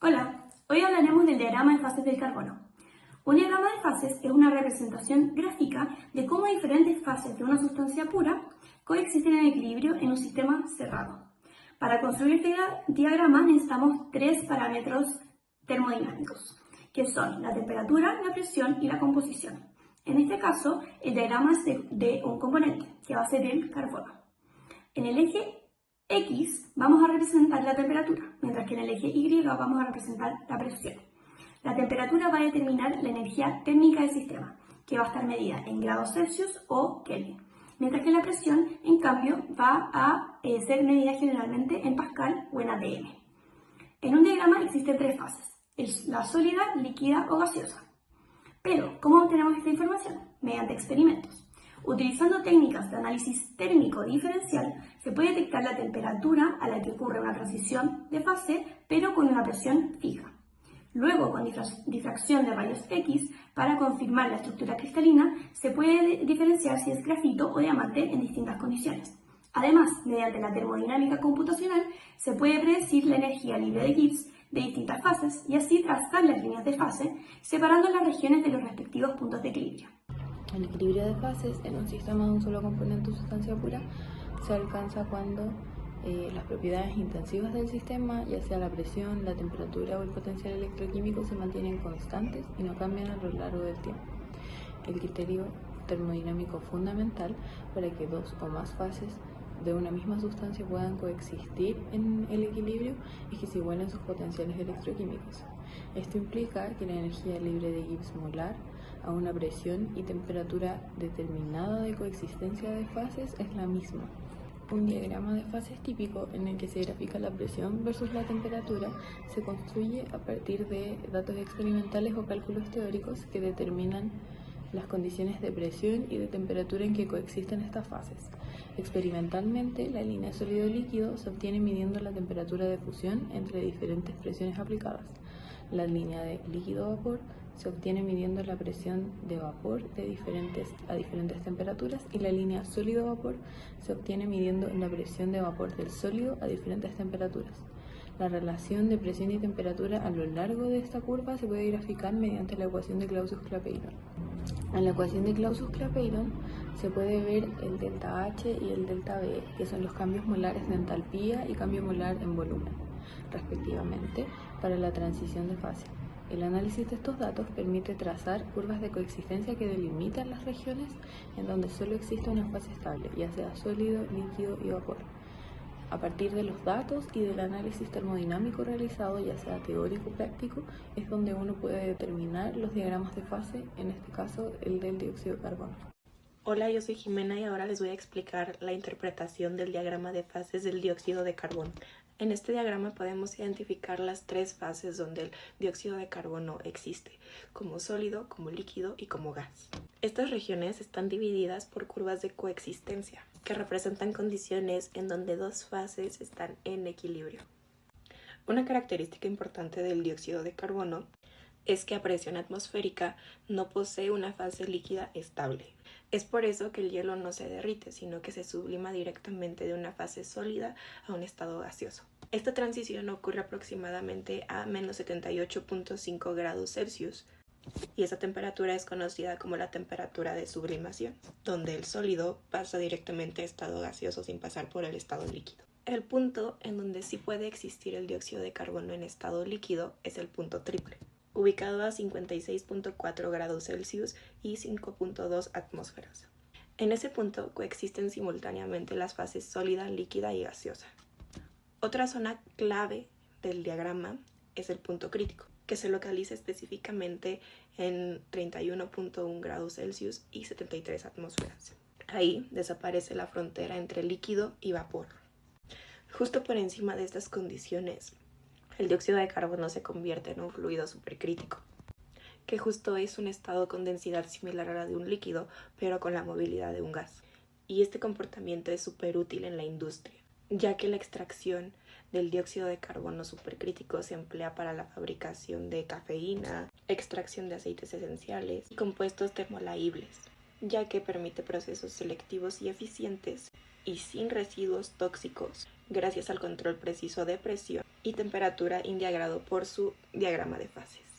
Hola, hoy hablaremos del diagrama de fases del carbono. Un diagrama de fases es una representación gráfica de cómo diferentes fases de una sustancia pura coexisten en equilibrio en un sistema cerrado. Para construir este diagrama necesitamos tres parámetros termodinámicos, que son la temperatura, la presión y la composición. En este caso, el diagrama es de un componente, que va a ser el carbono. En el eje X vamos a representar la temperatura, mientras que en el eje Y vamos a representar la presión. La temperatura va a determinar la energía térmica del sistema, que va a estar medida en grados Celsius o Kelvin, mientras que la presión, en cambio, va a ser medida generalmente en Pascal o en atm. En un diagrama existen tres fases, la sólida, líquida o gaseosa. Pero, ¿cómo obtenemos esta información? Mediante experimentos. Utilizando técnicas de análisis térmico diferencial, se puede detectar la temperatura a la que ocurre una transición de fase, pero con una presión fija. Luego, con difracción de rayos X, para confirmar la estructura cristalina, se puede diferenciar si es grafito o diamante en distintas condiciones. Además, mediante la termodinámica computacional, se puede predecir la energía libre de Gibbs de distintas fases y así trazar las líneas de fase, separando las regiones de los respectivos puntos de equilibrio. El equilibrio de fases en un sistema de un solo componente o sustancia pura se alcanza cuando las propiedades intensivas del sistema, ya sea la presión, la temperatura o el potencial electroquímico, se mantienen constantes y no cambian a lo largo del tiempo. El criterio termodinámico fundamental para que dos o más fases de una misma sustancia puedan coexistir en el equilibrio es que se igualen sus potenciales electroquímicos. Esto implica que la energía libre de Gibbs molar a una presión y temperatura determinada de coexistencia de fases es la misma. Un diagrama de fases típico en el que se grafica la presión versus la temperatura se construye a partir de datos experimentales o cálculos teóricos que determinan las condiciones de presión y de temperatura en que coexisten estas fases. Experimentalmente, la línea sólido-líquido se obtiene midiendo la temperatura de fusión entre diferentes presiones aplicadas. La línea de líquido-vapor se obtiene midiendo la presión de vapor a diferentes temperaturas y la línea sólido-vapor se obtiene midiendo la presión de vapor del sólido a diferentes temperaturas. La relación de presión y temperatura a lo largo de esta curva se puede graficar mediante la ecuación de Clausius-Clapeyron. En la ecuación de Clausius-Clapeyron se puede ver el delta H y el delta B, que son los cambios molares de entalpía y cambio molar en volumen, respectivamente, para la transición de fase. El análisis de estos datos permite trazar curvas de coexistencia que delimitan las regiones en donde solo existe una fase estable, ya sea sólido, líquido y vapor. A partir de los datos y del análisis termodinámico realizado, ya sea teórico o práctico, es donde uno puede determinar los diagramas de fase, en este caso el del dióxido de carbono. Hola, yo soy Jimena y ahora les voy a explicar la interpretación del diagrama de fases del dióxido de carbono. En este diagrama podemos identificar las tres fases donde el dióxido de carbono existe, como sólido, como líquido y como gas. Estas regiones están divididas por curvas de coexistencia, que representan condiciones en donde dos fases están en equilibrio. Una característica importante del dióxido de carbono es que a presión atmosférica no posee una fase líquida estable. Es por eso que el hielo no se derrite, sino que se sublima directamente de una fase sólida a un estado gaseoso. Esta transición ocurre aproximadamente a menos 78.5 grados Celsius, y esa temperatura es conocida como la temperatura de sublimación, donde el sólido pasa directamente a estado gaseoso sin pasar por el estado líquido. El punto en donde sí puede existir el dióxido de carbono en estado líquido es el punto triple, ubicado a 56.4 grados Celsius y 5.2 atmósferas. En ese punto coexisten simultáneamente las fases sólida, líquida y gaseosa. Otra zona clave del diagrama es el punto crítico, que se localiza específicamente en 31.1 grados Celsius y 73 atmósferas. Ahí desaparece la frontera entre líquido y vapor. Justo por encima de estas condiciones, el dióxido de carbono se convierte en un fluido supercrítico, que justo es un estado con densidad similar a la de un líquido, pero con la movilidad de un gas. Y este comportamiento es súper útil en la industria, ya que la extracción del dióxido de carbono supercrítico se emplea para la fabricación de cafeína, extracción de aceites esenciales y compuestos termolaíbles, ya que permite procesos selectivos y eficientes y sin residuos tóxicos gracias al control preciso de presión y temperatura integrado por su diagrama de fases.